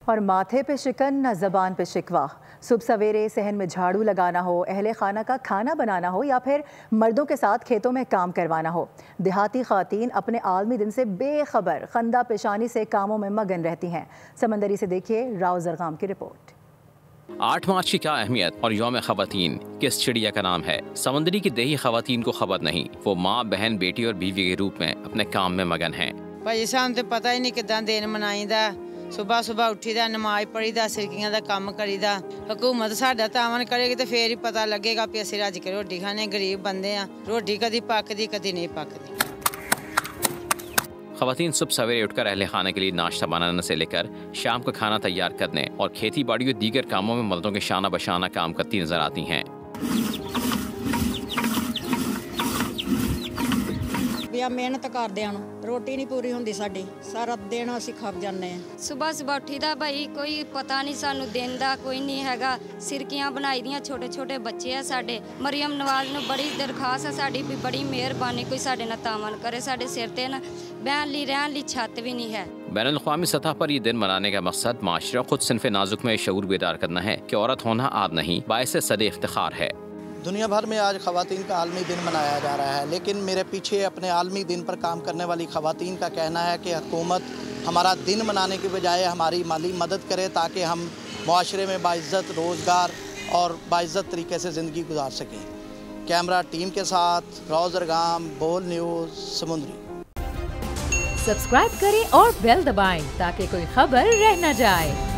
और माथे पे शिकन न ज़बान पे शिकवा। सुबह सवेरे सहन में झाड़ू लगाना हो, अहले खाना का खाना बनाना हो या फिर मर्दों के साथ खेतों में काम करवाना हो, देहाती ख़वातीन अपने आलमी दिन से बेखबर खंदा पेशानी से कामों में मगन रहती हैं। समंदरी से देखिए राव जरगाम की रिपोर्ट। 8 मार्च की क्या अहमियत और यौम ख़वातीन किस चिड़िया का नाम है? समंदरी की देही ख़वातीन को खबर नहीं, वो माँ, बहन, बेटी और बीवी के रूप में अपने काम में मगन हैं। भाई सानू तो पता ही नहीं किदा दिन मनाईदा। सुबह सुबह उठीदा, नमाज पढ़ीदा, सिरकियां दा काम करीदा। हुकूमत साडा तावन करेगी तो फिर ही पता लगेगा कि असीं रज के रोटी खाने, गरीब बंदे आ। रोटी कदी पकदी कदी नहीं पकदी। ख़वातीन सुबह सवेरे उठकर अहले खाने के लिए नाश्ता बनाने से लेकर शाम को खाना तैयार करने और खेती बाड़ी और दीगर कामों में मर्दों के शाना बशाना काम करती नजर आती हैं। मेहनत करदियां रोटी नहीं पूरी होंदी साडी, सारा दिन असीं खप जाने। सुबह सुबह उठीदा भाई, कोई पता नहीं सानू दिन दा कोई नहीं हैगा। सिरकियां बनाई दियां, छोटे छोटे बच्चे आ साडे। मरियम नवाज नूं बड़ी दरखास्त है साडी भी, बड़ी मेहरबानी कोई साडे नाल तावन करे। साडे सिर ते ना बहन ली रहन ली छत भी नहीं है। बैनुल-अक़वामी सतह पर ये दिन मनाने का मकसद माशरा खुद सिन्फ़े नाजुक में शऊर बेदार करना है कि औरत होना आब नहीं, बाइस सदे इफ्तिखार है। दुनिया भर में आज ख़वातीन का आलमी दिन मनाया जा रहा है, लेकिन मेरे पीछे अपने आलमी दिन पर काम करने वाली ख़वातीन का कहना है कि हुकूमत हमारा दिन मनाने के बजाय हमारी माली मदद करे ताकि हम मुआशरे में बाइज़्ज़त रोज़गार और बाइज़्ज़त तरीके से ज़िंदगी गुजार सकें। कैमरा टीम के साथ राव जरगाम, बोल न्यूज़, समुंदरी। सब्सक्राइब करें और बेल दबाएं ताकि कोई खबर रह न जाए।